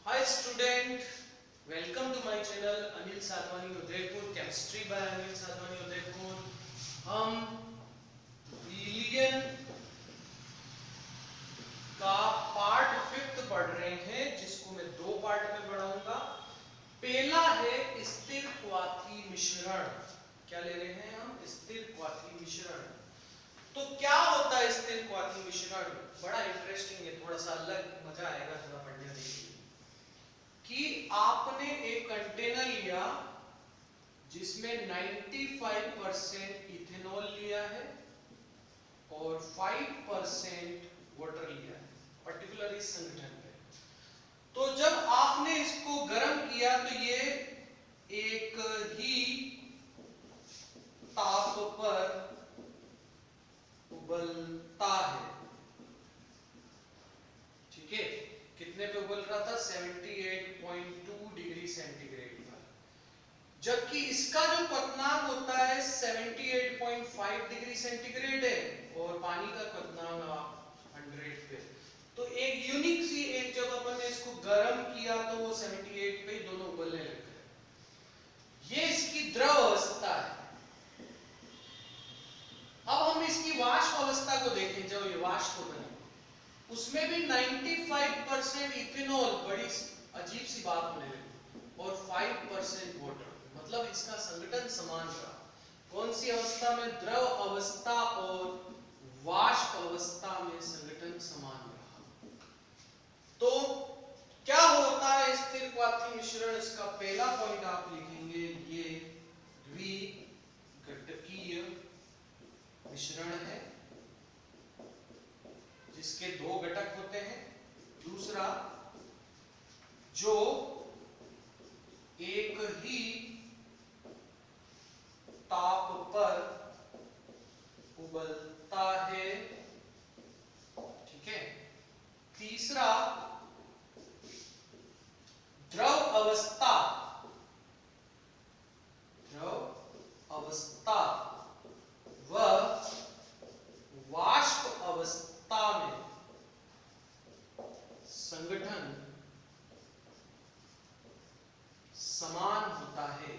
Hi student, welcome to my channel Anil Sadhwani Udaipur chemistry bye Anil Sadhwani Udaipur. हम विलियन का part 5 पढ़ रहे हैं जिसको मैं दो पार्ट में पढ़ाऊंगा। पहला है स्थिर क्वाथी मिश्रण। क्या ले रहे हैं हम? स्थिर क्वाथी मिश्रण। तो क्या होता है स्थिर क्वाथी मिश्रण? बड़ा इंटरेस्टिंग है, थोड़ा सा अलग मजा आएगा थोड़ा पढ़ने में कि आपने एक कंटेनर लिया जिसमें 95% इथेनॉल लिया है और 5% वाटर लिया है, पर्टिकुलर इस संगठन पे। तो जब आपने इसको गर्म किया तो ये एक ही ताप पर उबलता है। ठीक है, कितने पे उबल रहा था? 78.2 डिग्री सेंटीग्रेड पर। जबकि इसका जो क्वथनांक होता है 78.5 डिग्री सेंटीग्रेड है और पानी का क्वथनांक 100 पे। तो एक यूनिक सी एक जब अपन ने इसको गर्म किया तो वो 78 पे दोनों उबलने लग गए। ये इसकी द्रव अवस्था है। अब हम इसकी वाष्प अवस्था को देखें। जब ये वाष्प बने उसमें भी 95% इथेनॉल, बड़ी अजीब सी बात होने लगी, और 5% वाटर, मतलब इसका संघटन समान रहा। कौन सी अवस्था में? द्रव अवस्था और वाष्प अवस्था में संघटन समान रहा। तो क्या होता है स्थिर क्वाथी मिश्रण? इसका पहला पॉइंट आप लिखेंगे, ये द्विघटकीय मिश्रण है जिसके दो घटक होते हैं। दूसरा, जो एक ही ताप पर उबलता है। ठीक है। तीसरा, द्रव अवस्था व वाष्प अवस्था में संगठन समान होता है।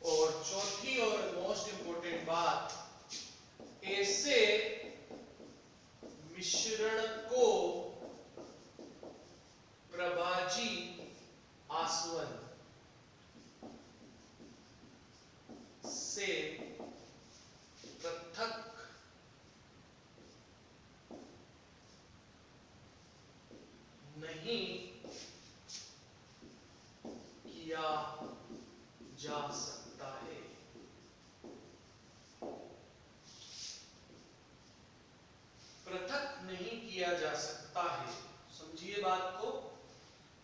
और चौथी और मोस्ट इंपोर्टेंट बात, ऐसे मिश्रण को प्रभाजी आसवन से पृथक नहीं किया जा सकता है। पृथक नहीं किया जा सकता है। समझिए बात को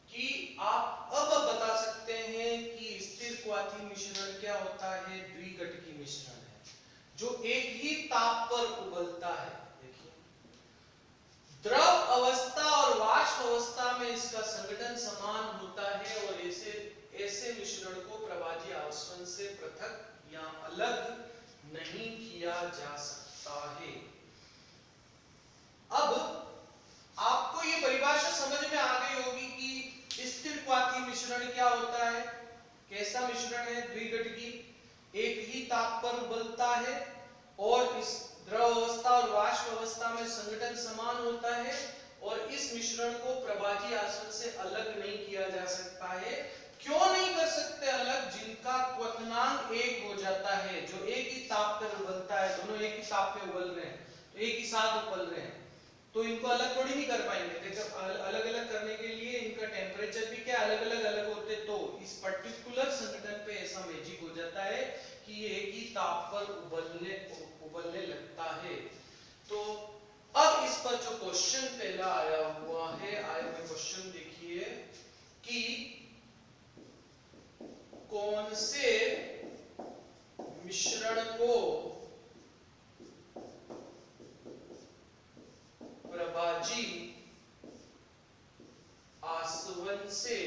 कि आप अब बता सकते हैं कि स्थिर क्वाथी मिश्रण क्या होता है? द्विघटकीय मिश्रण है जो एक ही ताप पर उबलता है। देखिए, द्रव अवस्था और वाष्प अवस्था में इसका संघटन समान होता है और ऐसे मिश्रण को प्रभाजी आसवन से पृथक या अलग नहीं किया जा सकता है। अब आपको ये परिभाषा समझ में आ गई होगी कि स्थिर क्वाथी मिश्रण क्या होता है, कैसा मिश्रण है? द्विघटकीय, एक ही ताप पर उबलता है और इस द्रव अवस्था और वाष्प अवस्था में संघटन समान होता है और इस मिश्रण को प्रभाजी आसवन से अलग नहीं किया जा सकता है। क्यों नहीं कर सकते अलग? जिनका क्वथनांक एक हो जाता है, जो एक ही ताप पर उबलता है, दोनों एक ही ताप पे उबल रहे हैं तो एक ही साथ उबल रहे हैं, तो इनको अलग थोड़ी नहीं कर पाएंगे। देखो, अलग अलग करने के लिए इनका टेम्परेचर भी क्या अलग होते, तो इस पर्टिकुलर संगठन पे ऐसा मैजिक हो जाता है कि ये एक ही ताप पर उबलने लगता है। तो अब इस पर जो क्वेश्चन पहला आया हुआ है, आए हुए क्वेश्चन देखिए कि कौन से मिश्रण को प्रभाजी आसवन से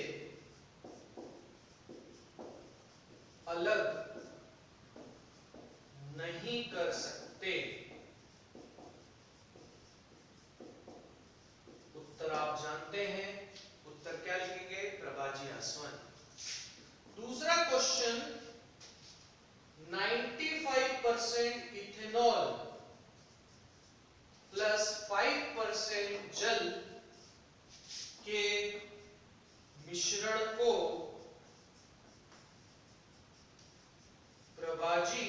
अलग नहीं कर सकते। इथेनॉल प्लस 5% जल के मिश्रण को प्रभाजी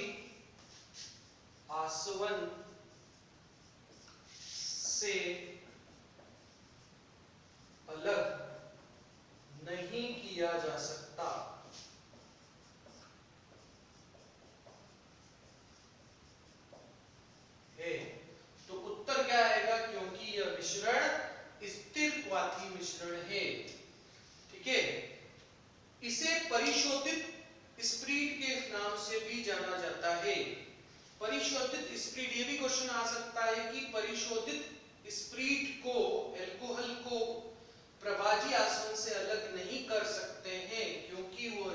आसवन से अलग नहीं किया जा सकता। है तो उत्तर क्या आएगा, क्योंकि यह मिश्रण स्थिर क्वाथी मिश्रण है। ठीक है, इसे परिशोधित स्प्रीट के नाम से भी जाना जाता है। परिशोधित स्प्रीट, ये भी क्वेश्चन आ सकता है कि परिशोधित स्प्रीट को, अल्कोहल को प्रभाजी आसवन से अलग नहीं कर सकते हैं क्योंकि वो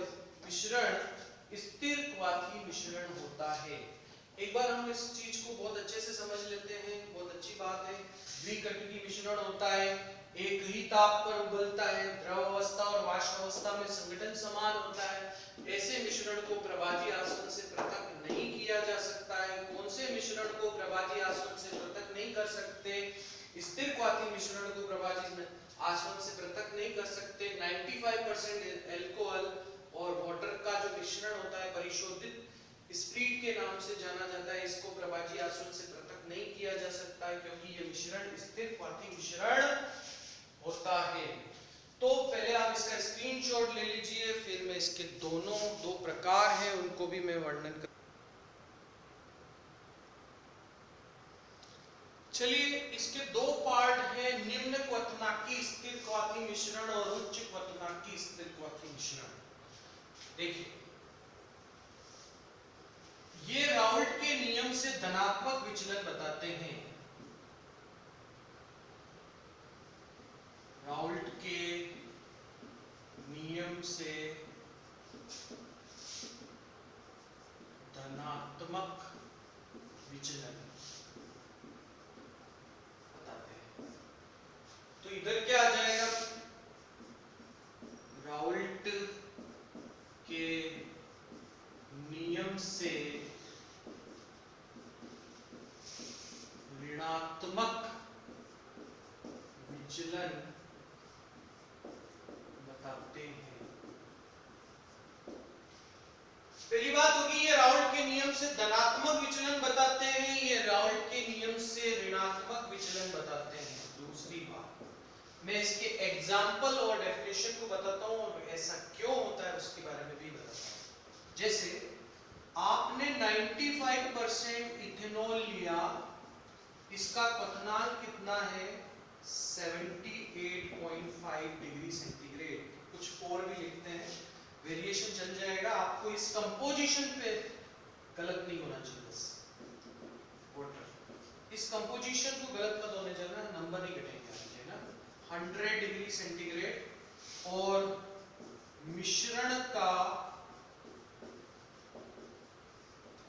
मिश्रण स्थिर क्वाथी मिश्रण होता है। एक बार हम इस चीज को बहुत अच्छे से समझ लेते हैं, बहुत अच्छी बात है। द्विघटकी मिश्रण होता है, एक ही ताप पर उबलता है, द्रव अवस्था और वाष्प अवस्था में संघटन समान होता है। ऐसे मिश्रण को प्रभाजी आसवन से पृथक नहीं किया जा सकता है। कौन से मिश्रण को प्रभाजी आसवन से पृथक नहीं कर सकते? स्थिर क्वाथी मिश्रण को प्रभाजी आसवन से पृथक नहीं कर सकते। 95% अल्कोहल और वाटर का जो मिश्रण होता है परिशोधित स्प्रीट के नाम से जाना जाता है, इसको प्रभाजी आसवन से पृथक नहीं किया जा सकता है क्योंकि यह मिश्रण स्थिर क्वाथी मिश्रण होता है। तो पहले आप इसका स्क्रीनशॉट ले लीजिए, फिर मैं इसके दो प्रकार हैं उनको भी मैं वर्णन कर। चलिए, इसके दो पार्ट हैं, निम्न क्वथनांकी स्थिर क्वाथी मिश्रण और उच्च क्वथनांकी स्थिर क्वाथी मिश्रण। देखिए, ये राउल्ट के नियम से धनात्मक विचलन बताते हैं। राउल्ट के नियम से धनात्मक विचलन बताते हैं। तो इधर क्या आ जाएगा, राउल्ट के नियम से ऋणात्मक विचलन बताते हैं। पहली बात होगी, ये राउल्ट के नियम से धनात्मक विचलन बताते हैं, ये राउल्ट के नियम से ऋणात्मक विचलन बताते हैं। दूसरी बात, मैं इसके एग्जाम्पल और डेफिनेशन को बताता हूं और ऐसा क्यों होता है उसके बारे में भी बताता हूं। जैसे आपने 95% इथेनॉल लिया, इसका क्वथनांक कितना है 78.5 डिग्री सेंटीग्रेड। कुछ और भी लिखते हैं, वेरिएशन चल जाएगा, आपको इस कंपोजिशन पे गलत नहीं होना चाहिए। बस वाटर, इस कंपोजिशन को गलत मत होने जाना, नंबर नहीं कटेंगे ना। 100 डिग्री सेंटीग्रेड और मिश्रण का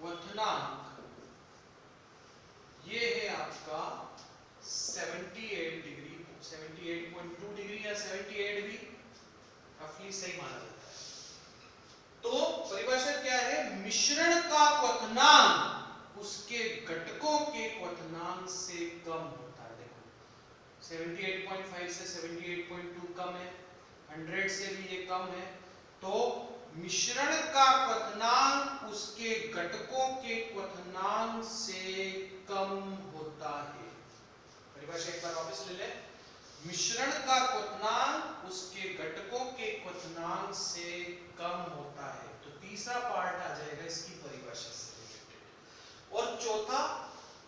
क्वथनांक ये है आपका 78 डिग्री, 78.2 डिग्री या 78 भी रफली सही माना जाता है। तो परिभाषा क्या है, मिश्रण का क्वथनांक उसके घटकों के क्वथनांक से कम होता है। देखो 78.5 से 78.2 कम है, 100 से भी ये कम है, तो मिश्रण का क्वथनांक उसके घटकों के क्वथनांक से कम होता है। परिभाषा एक बार वापस ले लें, मिश्रण का क्वथनांक उसके घटकों के क्वथनांक से कम होता है। तो तीसरा पार्ट आ जाएगा इसकी परिभाषा से रिलेटेड। और चौथा,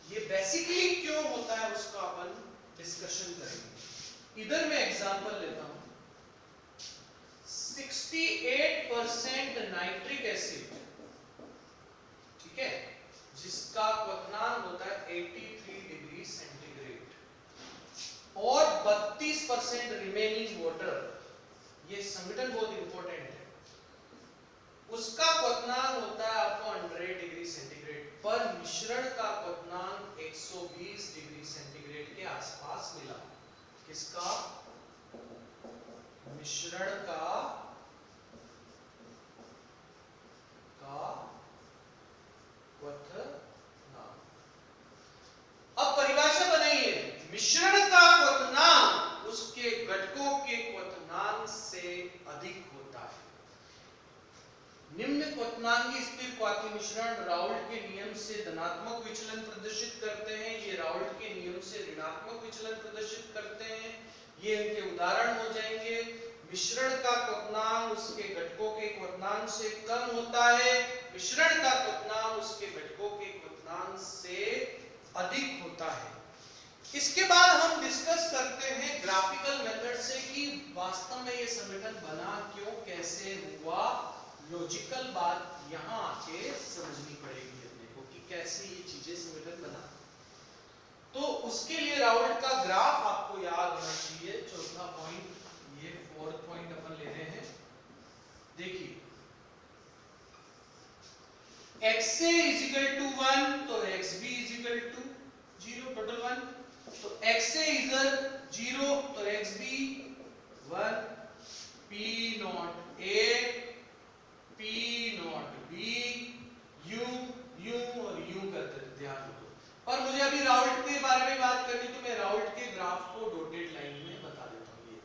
ये बेसिकली क्यों होता है उसका अपन डिस्कशन करेंगे। इधर मैं एग्जांपल लेता हूं, 68% नाइट्रिक एसिड, ठीक है, जिसका क्वथनांक होता है 83 डिग्री सेंटीग्रेड, और 32% रिमेनिंग वाटर, ये संघटन बहुत इंपॉर्टेंट है, उसका क्वथनांक होता है आपको 100 डिग्री सेंटीग्रेड, पर मिश्रण का क्वथनांक 120 डिग्री सेंटीग्रेड के आसपास मिला। किसका? मिश्रण का क्वथनांक। क्वाथी मिश्रण राउल्ट के नियम से धनात्मक विचलन प्रदर्शित करते हैं, ये राउल्ट के नियम से ऋणात्मक विचलन प्रदर्शित करते हैं। ये इनके उदाहरण हो जाएंगे। मिश्रण का क्वथनांक उसके घटकों के क्वथनांक से कम होता है, मिश्रण का क्वथनांक उसके घटकों के क्वथनांक से अधिक होता है। इसके बाद हम डिस्कस करते हैं ग्राफिकल मेथड से कि वास्तव में ये संगठन बना क्यों, कैसे हुआ। लॉजिकल बात यहां आके समझनी पड़ेगी अपने को कि कैसे ये चीजें संगठन बना। तो उसके लिए राउल्ट का ग्राफ आपको याद होना चाहिए। चौथा पॉइंट, ये फोर्थ पॉइंट अपन ले रहे हैं। देखिए xa = 1 तो xb = 0, टोटल 1। तो xa इधर 0 तो xb 1, p0 a, p0 b, u और u करते ध्यान दो। पर मुझे अभी राउल्ट के बारे में बात करनी, तो मैं राउल्ट के ग्राफ को डॉटेड लाइन में बता देता हूं। ये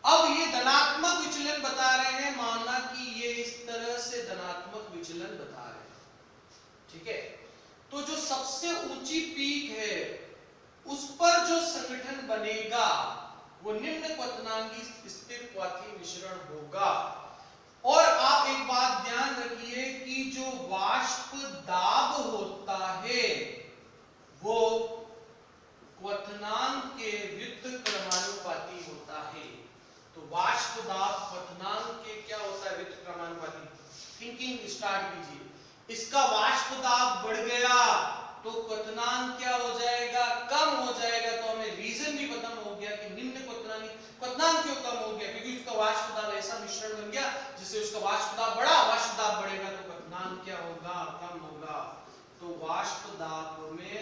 अब ये धनात्मक विचलन बता रहे हैं, मानना कि ये इस तरह से धनात्मक विचलन बता रहे हैं, ठीक है। तो जो सबसे ऊंची पीक है उस पर जो संगठन बनेगा वो निम्न क्वथनांकी स्थिर क्वाथी मिश्रण होगा। और आप एक बात ध्यान रखिए कि जो वाष्प दाब होता है वो क्वथनांक के व्युत्क्रमानुपाती क्रमानुपाती होता है। तो वाष्प दाब क्वथनांक के क्या होता है? व्युत्क्रमानुपाती। थिंकिंग स्टार्ट कीजिए। इसका वाष्प दाब बढ़ गया तो क्वथनांक क्या हो जाएगा? कम हो जाएगा। तो हमें रीजन भी पता हो गया कि निम्न क्वथनांक क्यों कम हो गया, क्योंकि उसका वाष्प दाब ऐसा मिश्रण बन गया जिससे उसका वाष्प दाब बढ़ा। वाष्प दाब बढ़ेगा तो क्वथनांक क्या होगा? कम होगा। तो वाष्प दाब में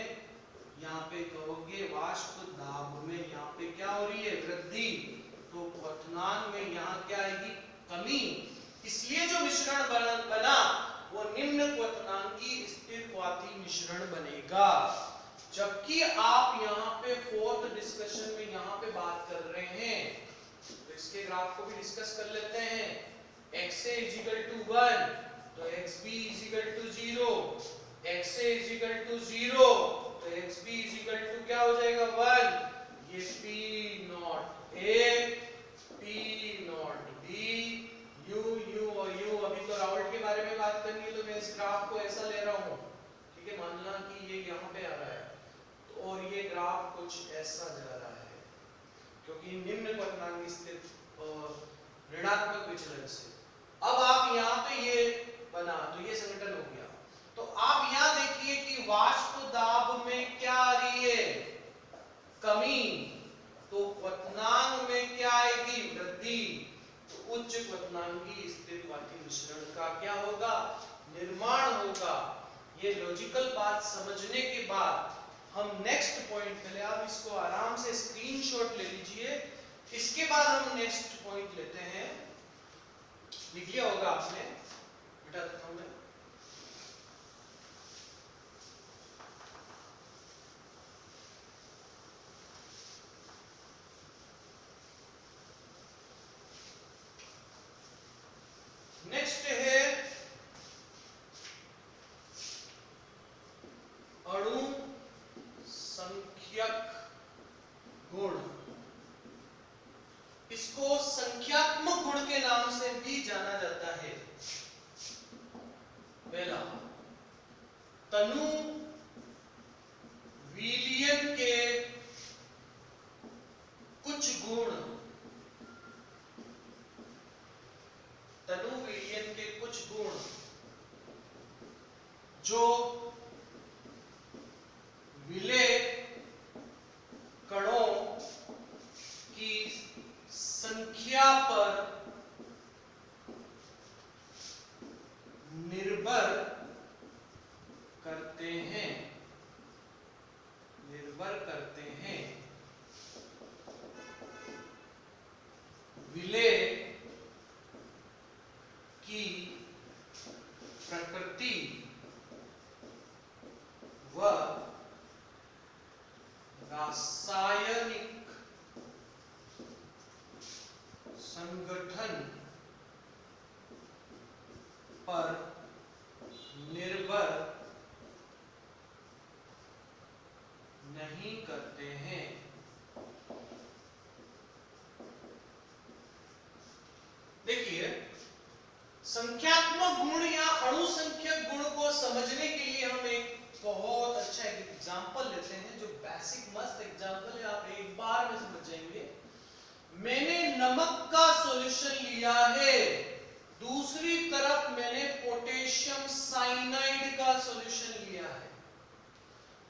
यहाँ पे कहोगे, वाष्प दाब में यहाँ पे क्या हो रही है? वृद्धि। तो क्वथनांक में यहाँ क्या आएगी? कमी। इसलिए जो मिश्रण बना वो निम्न क्वथनांकी स्थिर क्वाथी मिश्रण बनेगा। जबकि आप यहाँ पे फोर्थ डिस्कशन में यहाँ पे बात कर रहे हैं, तो इसके ग्राफ को भी डिस्कस कर लेते हैं। xa = 1 तो xb = 0, xa = 0 तो xb = क्या हो जाएगा? 1। ये p0 a, p0 b, u और u। अभी तो राउल्ट के बारे में बात करनी है तो मैं इस ग्राफ को ऐसा ले रहा हूँ, ठीक है। मानना कि ये यहाँ पे आ रहा है तो और ये ग्राफ कुछ ऐसा जा रहा है, क्योंकि निम्न क्वथनांक स्थिर ऋणात्मक विचलन से। अब आप यहाँ पे ये बना तो ये संगठन हो गया। तो आप यहाँ देखिए कि वाष्प दाब में क्या आ रही है? कमी। तो क्वथनांक में क्या आएगी? वृद्धि। तो उच्च क्वथनांकी स्थिर क्वाथी मिश्रण का क्या होगा? निर्माण होगा। ये लॉजिकल बात समझने के बाद हम नेक्स्ट पॉइंट पे ले, आप इसको आराम से स्क्रीनशॉट ले लीजिए। इसके बाद हम नेक्स्ट पॉइंट लेते हैं। लिख लिया होगा आपने, मिटा देता हूं मैं। नेक्स्ट है अणु संख्यक गुण। इसको संख्यात्मक गुण के नाम से भी जाना जाता है। पहला, तनु विलयन के कुछ गुण। तनु विलयन के कुछ गुण जो विलय कणों की संख्या पर निर्भर करते हैं। संख्यात्मक गुण या अणुसंख्यक गुण को समझने के लिए हम एक बहुत अच्छा एग्जांपल लेते हैं, जो बेसिक मस्त एग्जांपल है, आप एक बार में समझ जाएंगे। मैंने नमक का सॉल्यूशन लिया है, दूसरी तरफ मैंने पोटेशियम साइनाइड का सॉल्यूशन लिया है।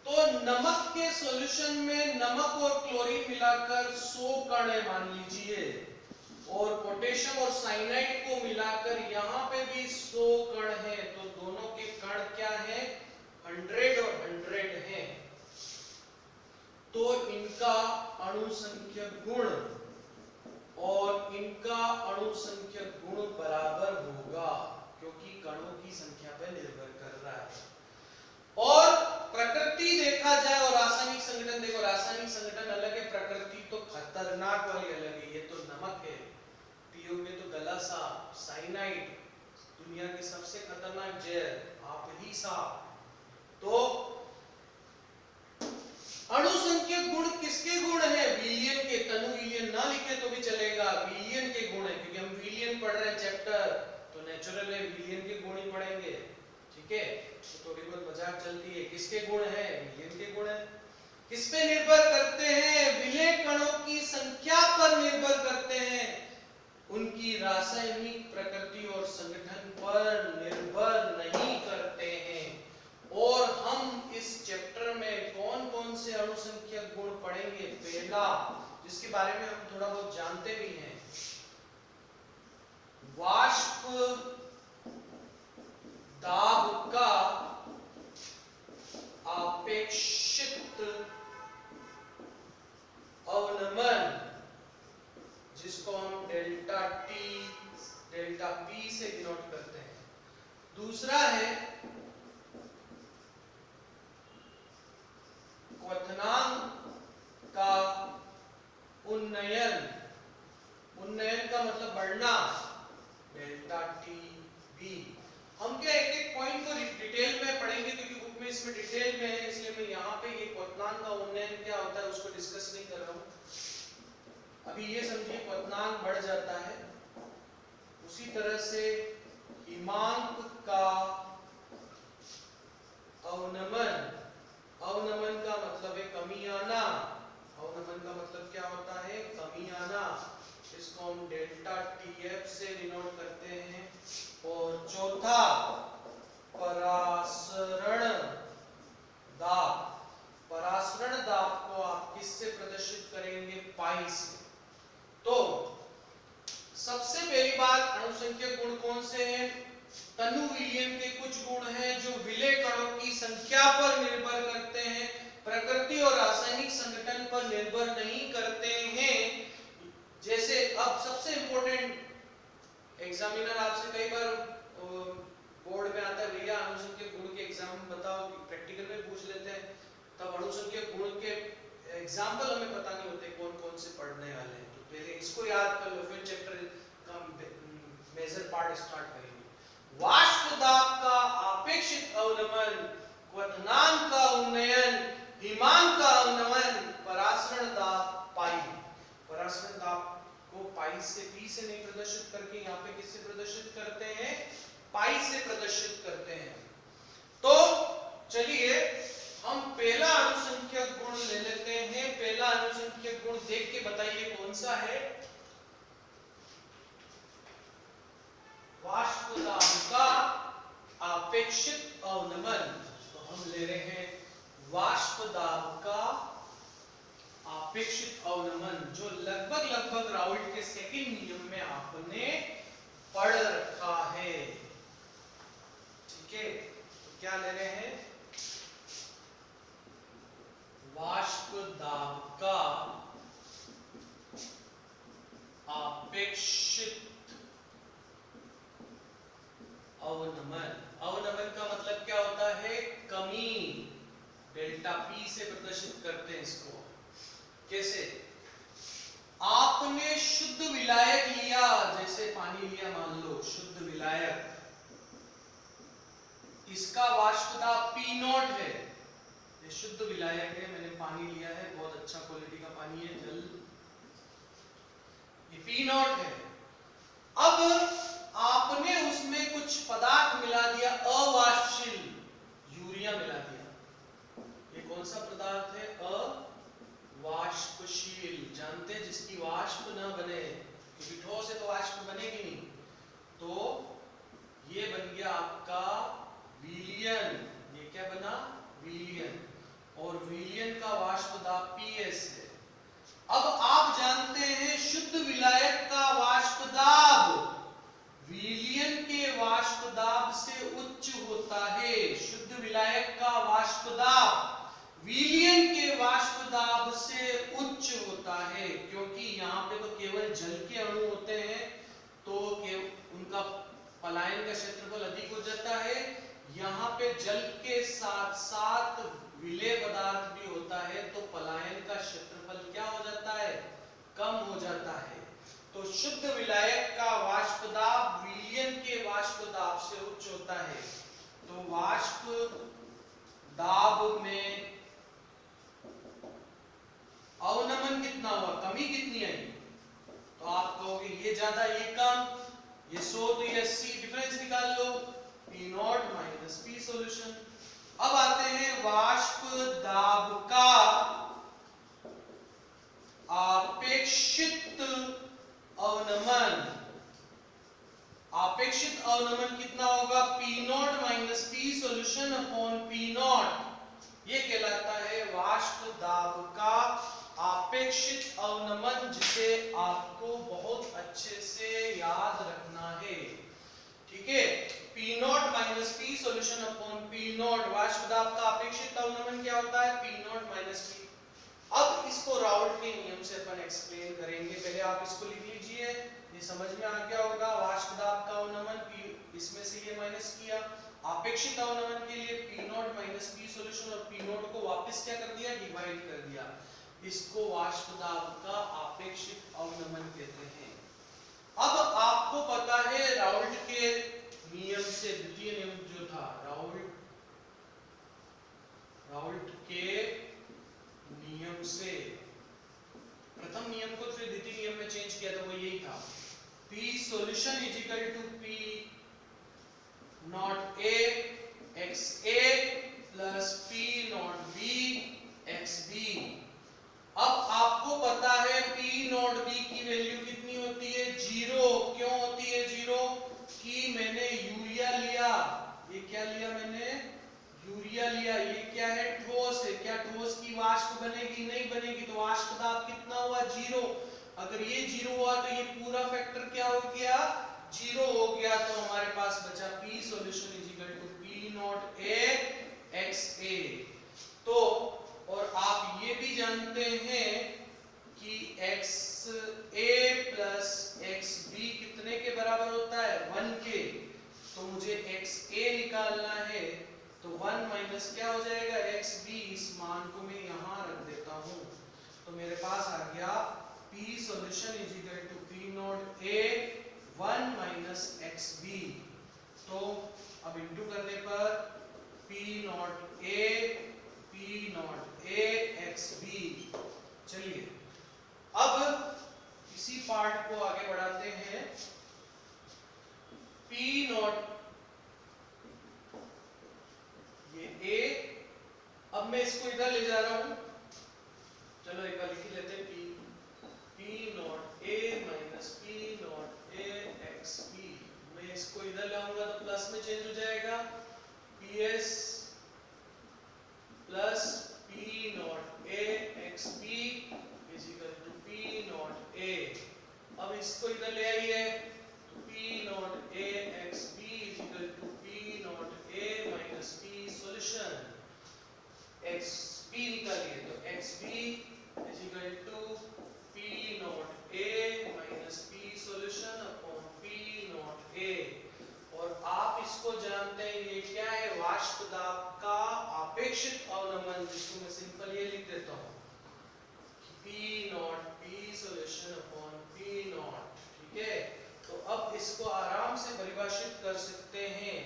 तो नमक के सॉल्यूशन में नमक और क्लोरीन मिलाकर 100 कण है मान लीजिए, और पोटेशियम और साइनाइड को मिलाकर यहां पे भी 100 कण है, तो दोनों के कण क्या है, 100 और 100 है। तो इनका अणुसंख्यक गुण और इनका अणुसंख्यक गुण बराबर होगा, क्योंकि कणों की संख्या पर निर्भर कर रहा है। और प्रकृति देखा जाए और रासायनिक संगठन देखो, रासायनिक संगठन अलग है, प्रकृति तो खतरनाक वाली अलग है। ये तो नमक है, पियोगे तो गला साफ, साइनाइड दुनिया की सबसे खतरनाक जहर, आप ही साफ। तो अणुसंख्यक गुण किसके गुण है, विलियन के। तनु विलियन ना लिखे तो भी चलेगा, विलियन के गुण है, क्योंकि हम विलियन पढ़ रहे हैं चैप्टर, तो नेचुरल है विलियन के गुण ही पढ़ेंगे, ठीक है। तो थोड़ी बहुत मजाक चलती है, किसके गुण है, विलियन के गुण है। किस पे निर्भर करते हैं, विलय कणों की संख्या पर निर्भर करते हैं, उनकी रासायनिक प्रकृति और संगठन पर निर्भर नहीं करते हैं। और हम इस चैप्टर में कौन कौन से अणुसंख्यक गुण पढ़ेंगे, पहला जिसके बारे में हम थोड़ा बहुत जानते भी हैं, वाष्प दाब का अपेक्षित अवनमन, जिसको हम डेल्टा टी डेल्टा पी से डिनोट करते हैं। दूसरा है क्वथनांक का उन्नयन, उन्नयन का मतलब बढ़ना, डेल्टा टी बी। हम क्या एक एक पॉइंट को डिटेल में पढ़ेंगे, क्योंकि बुक में इसमें डिटेल में है, इसलिए मैं यहाँ पे ये क्वथनांक का उन्नयन क्या होता है उसको डिस्कस नहीं कर रहा हूँ। अभी ये समझिए क्वथनांक बढ़ जाता है, उसी तरह से हिमांक का अवनमन, अवनमन का मतलब है कमी आना, अवनमन का मतलब क्या होता है, कमी आना, इसको हम डेल्टा टीएफ से डिनोट करते हैं। और चौथा परासरण दाब, परासरण दाब को आप किससे प्रदर्शित करेंगे, पाई से। तो सबसे पहली बात, अणुसंख्यक गुण कौन से हैं, तनु विलियन के कुछ गुण हैं जो विलय कणों की संख्या पर निर्भर करते हैं, प्रकृति और रासायनिक संगठन पर निर्भर नहीं करते हैं। जैसे अब सबसे इंपॉर्टेंट, एग्जामिनर आपसे कई बार बोर्ड में आता है, भैया अणुसंख्यक गुण के एग्जाम बताओ, प्रैक्टिकल में पूछ लेते हैं, तब अणुसंख्यक गुण के एग्जाम्पल हमें पता नहीं होते कौन कौन से पढ़ने वाले हैं। तो पहले इसको याद कर लो, फिर चैप्टर का मेजर पार्ट स्टार्ट करेंगे। वाष्प दाब का अपेक्षित अवनमन, क्वथनांक का उन्नयन, हिमांक का अवनमन, परासरण दाब पाई। परासरण दाब को पाई से पी से नहीं प्रदर्शित करके यहाँ पे किससे प्रदर्शित करते हैं, पाई से प्रदर्शित करते हैं। तो चलिए हम पहला अणुसंख्यक गुण ले लेते हैं। पहला अणुसंख्यक गुण देख के बताइए कौन सा है, वाष्प दाब का अपेक्षित अवनमन। तो हम ले रहे हैं वाष्प दाब का अपेक्षित अवनमन, जो लगभग राउल्ट के सेकंड नियम में आपने पढ़ रखा है, ठीक है। तो क्या ले रहे हैं, वाष्प दाब का अपेक्षित अवनमन। अवनमन का मतलब क्या होता है, कमी, डेल्टा पी से प्रदर्शित करते हैं इसको। कैसे, आपने शुद्ध विलायक लिया, जैसे पानी लिया मान लो, शुद्ध विलायक, इसका वाष्प दाब P नॉट है, ये शुद्ध विलायक है, मैंने पानी लिया है, बहुत अच्छा क्वालिटी का पानी है, जल, ये P नॉट है। अब आपने उसमें कुछ पदार्थ मिला दिया, अवाष्पशील यूरिया मिला दिया। ये कौन सा पदार्थ है? अवाष्पशील। जानते हैं जिसकी वाष्प ना बने, क्योंकि ठोस है तो वाष्प बनेगी नहीं। तो ये बन गया आपका विलयन। ये क्या बना? विलयन। और विलयन का वाष्प दाब PS है। अब आप जानते हैं शुद्ध विलायक का वाष्प दाब विलयन के वाष्प दाब से उच्च होता है। शुद्ध विलायक का वाष्प दाब विलयन के वाष्प दाब से उच्च होता है, क्योंकि यहाँ पे तो केवल जल के अणु होते हैं, तो उनका पलायन का क्षेत्रफल अधिक हो जाता है। यहाँ पे जल के साथ साथ विलेय पदार्थ भी होता है, तो पलायन का क्षेत्रफल क्या हो जाता है? कम हो जाता है। तो शुद्ध विलायक का वाष्प दाब विलयन के वाष्प दाब से उच्च होता है। तो वाष्प दाब में अवनमन कितना हुआ? कमी कितनी आई? तो आप कहोगे ये ज्यादा ये कम, ये 100 तो ये 80, डिफरेंस निकाल लो, P0 माइनस P सॉल्यूशन। अब आते हैं वाष्प दाब का आपेक्षित अवनमन। आपेक्षित अवनमन कितना होगा? P0 minus P solution upon P0। ये कहलाता है वाष्प दाब का आपेक्षित अवनमन, जिसे आपको बहुत अच्छे से याद रखना है। ठीक है, P0 minus P solution upon P0। वाष्प दाब का अपेक्षित अवनमन क्या होता है? P0 minus P। अब इसको राउल्ट के नियम से अपन एक्सप्लेन करेंगे। पहले आप इसको लिख लीजिए, ये समझ में आ गया होगा। वाष्प दाब का अवनमन P, इसमें से ये माइनस किया। अपेक्षित अवनमन के लिए P0 माइनस P सॉल्यूशन, और P0 को वापस क्या कर दिया? डिवाइड कर दिया। इसको वाष्प दाब का अपेक्षित अवनमन कहते हैं। अब आपको पता है राउल्ट के नियम से, द्वितीय नियम जो था राउल्ट के नियम से, प्रथम नियम को फिर द्वितीय नियम में चेंज किया था, वो यही था P solution is equal to P naught A XA plus P naught B XB। अब आपको पता है P नॉट B की वैल्यू कितनी होती है? 0। क्यों होती है 0? कि मैंने यूरिया लिया, ये क्या लिया मैंने? यूरिया लिया। ये क्या है? ठोस है। क्या ठोस की वाष्प बनेगी? नहीं बनेगी। तो वाष्प दाब कितना हुआ? 0। अगर ये 0 हुआ तो ये पूरा फैक्टर क्या हो गया? 0 हो गया। तो हमारे पास बचा P solution is equal to P naught A XA। तो और आप ये भी जानते हैं कि XA प्लस XB कितने के बराबर होता है? 1 के। तो मुझे XA निकालना है, तो 1 माइनस क्या हो जाएगा? XB। इस मान को मैं यहां रख देता हूं, तो मेरे पास आ गया P solution is equal to P naught A 1 minus XB। तो अब इंटू करने पर P नॉट A XB। चलिए अब इसी पार्ट को आगे बढ़ाते हैं। P नॉट ये A, अब मैं इसको इधर ले जा रहा हूं। चलो एक बार लिख लेते हैं P naught A minus P naught A XB। मैं इसको इधर लाऊंगा तो प्लस में चेंज हो जाएगा, PS plus P naught A XB is equal to P naught A। अब इसको इधर ले आइए, तो P naught A XB is equal to P naught A minus P solution. XB निकालिए, तो XB is equal to P naught A minus P solution upon P naught A। और आप इसको जानते हैं, ये क्या है? वाष्प दाब का अपेक्षित अवनमन, जिसको मैं सिंपल ये लिख देता हूं P not P solution upon P not. ठीक है, तो अब इसको आराम से परिभाषित कर सकते हैं।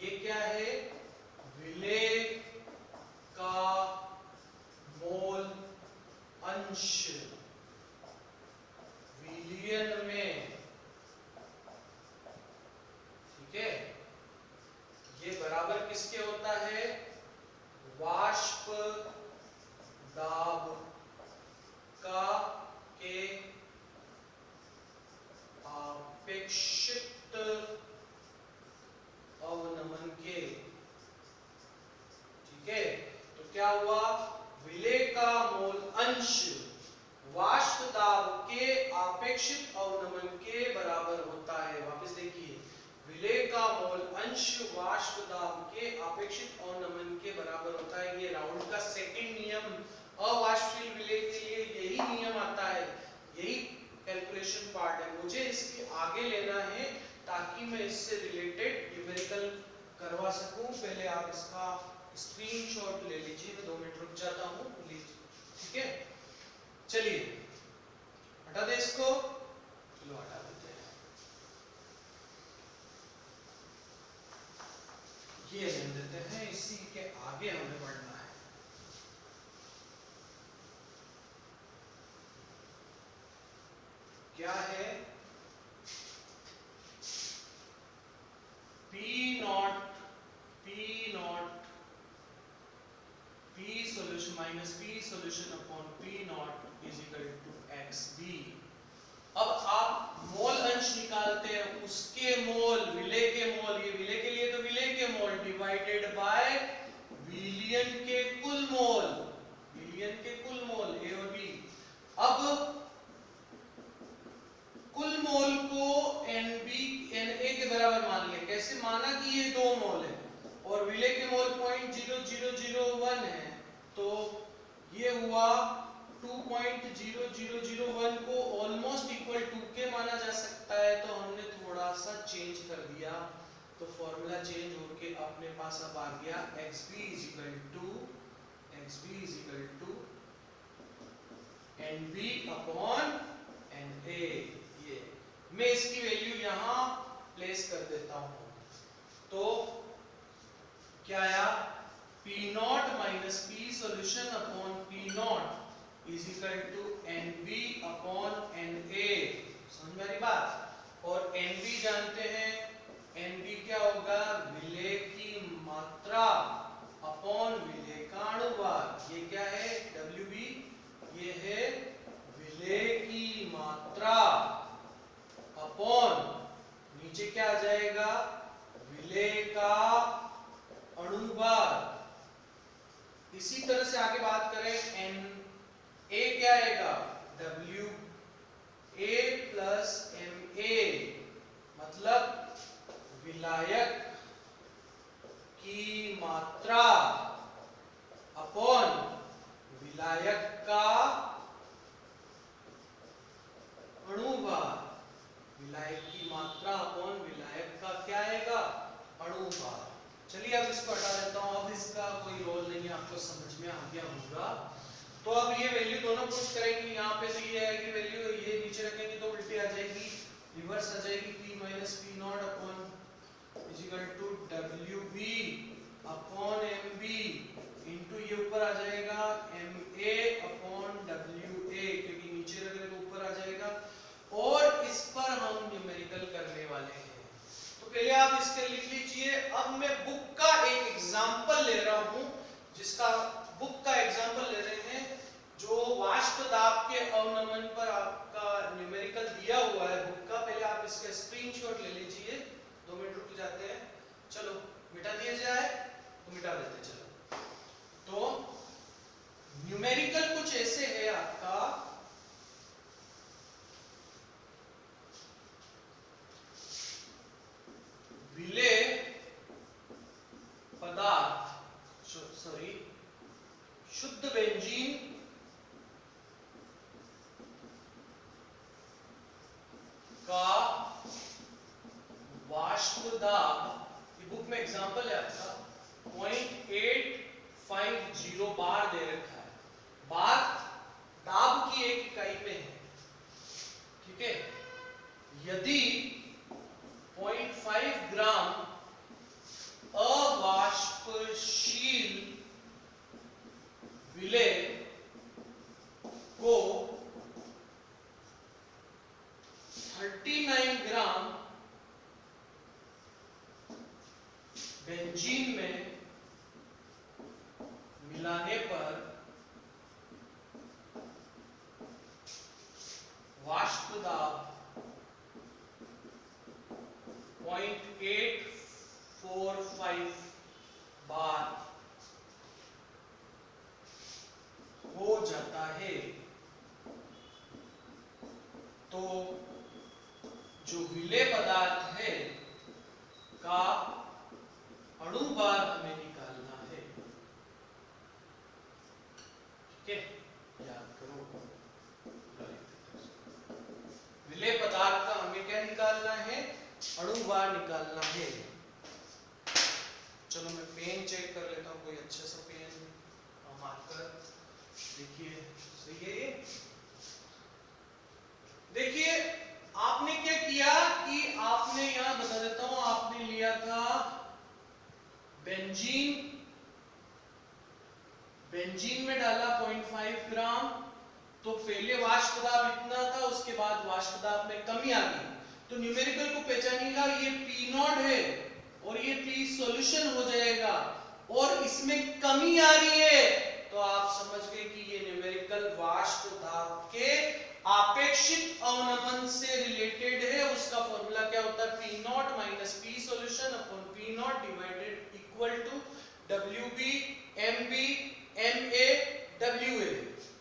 ये क्या है? विलेय का मोल अंश विलयन में अपेक्षित अवनमन के, ठीक है। तो क्या हुआ, विलेय का मोल अंश वाष्प दाब के अपेक्षित अवनमन के बराबर होता है। वापस देखिए, विलेय का मोल अंश वाष्प दाब के अपेक्षित अवनमन के बराबर होता है। ये राउंड का सेकंड नियम, अवाष्पशील विलेय के लिए यही नियम आता है, यही कैलकुलेशन पार्ट है। मुझे इसके आगे लेना है ताकि मैं इससे रिलेटेड न्यूमेरिकल करवा सकूं। पहले आप इसका स्क्रीनशॉट ले लीजिए, मैं 2 मिनट रुक जाता हूं, ठीक है। चलिए हटा दे इसको, चलो हटा देते हैं, ये ले देते हैं, इसी के आगे हमें बढ़ना है। क्या है, P not P solution minus P solution upon P not is equal to XB। अब आप मोल अंश निकालते हैं, उसके मोल, विलेय के मोल, ये विलेय के लिए तो विलेय के मोल डिवाइडेड बाय विलियन के कुल मोल, विलियन के कुल मोल A और B। अब कुल मोल को Na के बराबर मान लिया। कैसे माना कि ये 2 मोल है और विलेय के मोल 0.0001 है, तो ये हुआ 2.0001 को ऑलमोस्ट इक्वल टू के माना जा सकता है। तो हमने थोड़ा सा चेंज कर दिया, तो फॉर्मूला चेंज होके अपने पास अब आ गया XB is equal to NB upon NA। ये मैं इसकी वैल्यू यहां प्लेस कर देता हूं, तो क्या आया, P naught minus P solution upon P naught is equal to NB upon NA। समझ में आ रही बात। और NB जानते हैं, NB क्या होगा, विलेय की मात्रा अपॉन विलेय का अनुपात। ये क्या है, WB, ये है विलेय की मात्रा अपॉन, नीचे क्या आ जाएगा, विलेय का अणुभार। इसी तरह से आगे बात करें, Na क्या आएगा, WA प्लस MA, मतलब विलायक की मात्रा अपॉन विलायक का अणुभार। विलायक की मात्रा अपॉन विलायक का क्या आएगा, अणुभार। चलिए अब इसको हटा देता हूं, अब इसका कोई रोल नहीं है, आपको समझ में आ गया होगा। तो अब ये वैल्यू दोनों पुट करेंगे, यहाँ पे तो ये आएगी वैल्यू, ये नीचे रखेंगे तो उल्टी आ जाएगी, रिवर्स आ जाएगी, P minus P naught upon is equal to WB upon MB into ये ऊपर आ जाएगा MA अपॉन WA, क्योंकि नीचे रख रहे तो ऊपर आ जाएगा। और इस पर हम न्यूमेरिकल करने वाले हैं, तो पहले आप इसके लिख लीजिए। अब मैं बुक का एक एग्जांपल ले रहा हूं, जिसका बुक का एग्जांपल ले रहे हैं, जो वाष्प दाब के अवनमन पर आपका न्यूमेरिकल दिया हुआ है बुक का। पहले आप इसका स्क्रीनशॉट ले लीजिए, 2 मिनट रुक जाते हैं। चलो मिटा दिया जाए तो मिटा देते हैं। चलो, तो न्यूमेरिकल कुछ ऐसे है आपका, विलेय पदार्थ, सॉरी शुद्ध बेंजीन का वाष्प दाब, ये बुक में एग्जांपल है आपका, 0.850 बार दे रखा है। बार दाब की एक इकाई में है, ठीक है। यदि 0.5 ग्राम अवाष्पशील विलेय को 39 ग्राम बेंजीन में मिलाने पर वाष्प दाब हो जाता है। तो जो विलेय पदार्थ है का अणुभार हमें निकालना है। ठीक है, याद करो। विलेय पदार्थ का हमें क्या निकालना है? अणुभार निकालना है। चलो मैं पेन चेक कर लेता हूँ, कोई अच्छा सा पेन मार्कर। देखिए सही है ये। देखिए आपने क्या किया कि आपने यहां बता देता हूं, आपने लिया था बेंजीन। बेंजीन में डाला 0.5 ग्राम। तो पहले वाष्प दाब इतना था, उसके बाद वाष्प दाब में कमी आ गई। तो न्यूमेरिकल को पहचानिएगा, ये P0 है और ये P सॉल्यूशन हो जाएगा और इसमें कमी आ रही है, तो आप समझ गए कि ये न्यूमेरिकल वाष्प दाब के आपेक्षिक अवनमन से रिलेटेड है। उसका फॉर्मूला क्या होता है? P0 minus P solution upon P0 divided equal to WB MB MA WA।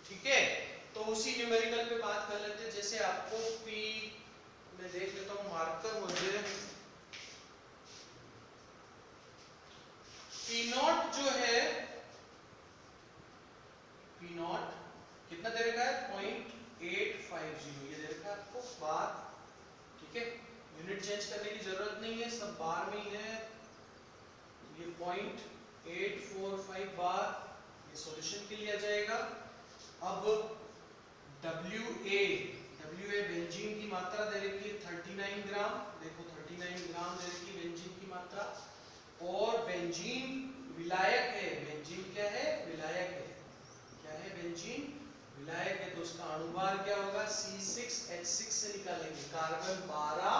ठीक है, तो उसी न्यूमेरिकल पे बात कर लेते हैं। जैसे आपको P, मैं देख लेता हूं मार्कर मुझे, P0 जो है, P0 कितना दे रखा है? 0.850 ये दे रखा है आपको बार। ठीक है, यूनिट चेंज करने की जरूरत नहीं है, सब बार में ही है। ये 0.845 बार ये सॉल्यूशन के लिए आ जाएगा। अब WA बेंजीन की मात्रा दे रखी है 39 ग्राम। देखो 39 ग्राम दे रखी है बेंजीन की मात्रा। और बेंजीन विलायक है। बेंजीन क्या है? विलायक है। क्या है? बेंजीन विलायक है। तो उसका अणुभार क्या होगा? C6H6 से निकालेंगे। कार्बन 12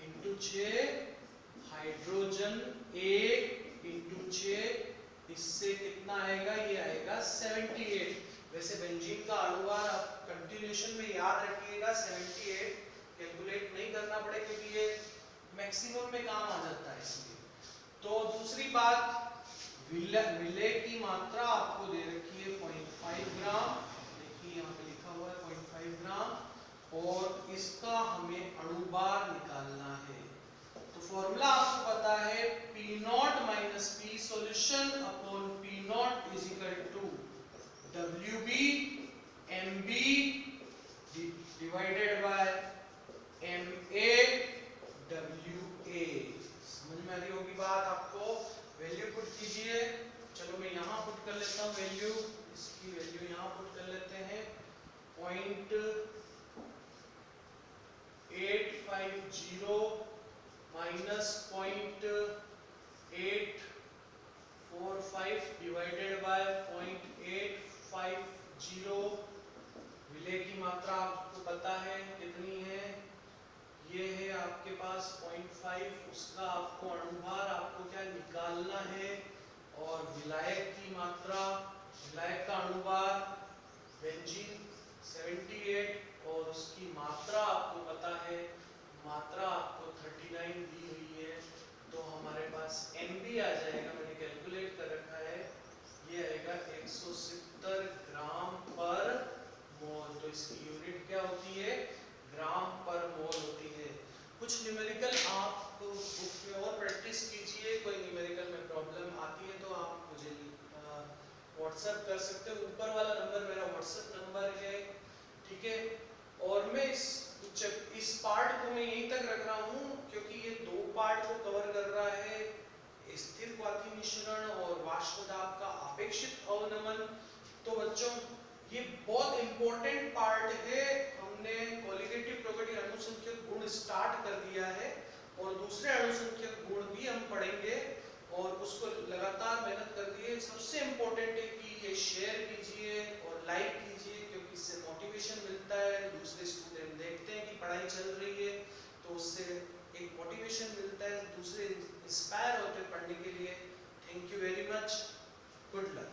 इंटू 6, हाइड्रोजन 1 इंटू 6, इससे कितना आएगा? ये आएगा 78। वैसे बेंजीन का अणुभार आप कंटिन्यूएशन में याद रखिएगा 78, कैलकुलेट नहीं करना पड़े क्योंकि ये मैक्सिमम में काम आ जाता है इसलिए। तो दूसरी बात, विलेय की मात्रा आपको दे रखी है 0.5 ग्राम। देखिए यहाँ पे लिखा हुआ है 0.5 ग्राम और इसका हमें अणुभार निकालना है। तो फॉर्मूला आपको पता है P0 minus P solution upon P0 is equal to WB MB divided by MA WA। समझ में आ रही होगी बात आपको? वैल्यू पुट कीजिए। चलो मैं यहाँ पुट कर लेता हूँ वैल्यू, इसकी वैल्यू यहाँ पुट कर लेते हैं। 0.850 माइनस 0.845 डिवाइडेड बाय 0.850। विलेय की मात्रा आपको पता है कितनी है? ये है आपके पास 0.5, उसका आपको अणुभार आपको क्या निकालना है। और विलायक की मात्रा, विलायक का अणुभार बेंजीन 78 और उसकी मात्रा आपको पता है, मात्रा आपको 39 दी हुई है। तो हमारे पास MB आ जाएगा, मैंने कैलकुलेट कर रखा है, ये आएगा 170 ग्राम पर मोल। तो इसकी यूनिट क्या होती है? ग्राम पर मोल होती है। कुछ न्यूमेरिकल आप बुक में और प्रैक्टिस कीजिए। कोई न्यूमेरिकल में प्रॉब्लम आती है तो आप मुझे व्हाट्सएप कर सकते हो। ऊपर वाला नंबर मेरा व्हाट्सएप नंबर है। ठीक है, और मैं इस पार्ट को मैं यहीं तक रख रहा हूँ क्योंकि ये दो पार्ट को कवर कर रहा है, स्थिर क्वाथी मिश्रण और वाष्प दाब का अपेक्षित अवनमन। तो बच्चों ये बहुत इंपॉर्टेंट पार्ट है। हमने कोलिगेटिव प्रॉपर्टी अणुसंख्यक गुण स्टार्ट कर दिया है और दूसरे अणुसंख्यक गुण भी हम पढ़ेंगे और उसको लगातार मेहनत कर दिए। सबसे इंपॉर्टेंट है कि ये शेयर कीजिए और लाइक कीजिए क्योंकि इससे मोटिवेशन मिलता है। दूसरे स्टूडेंट देखते हैं कि पढ़ाई चल रही है तो उससे एक मोटिवेशन मिलता है, दूसरे इंस्पायर होते हैं पढ़ने के लिए। Thank you very much, good luck.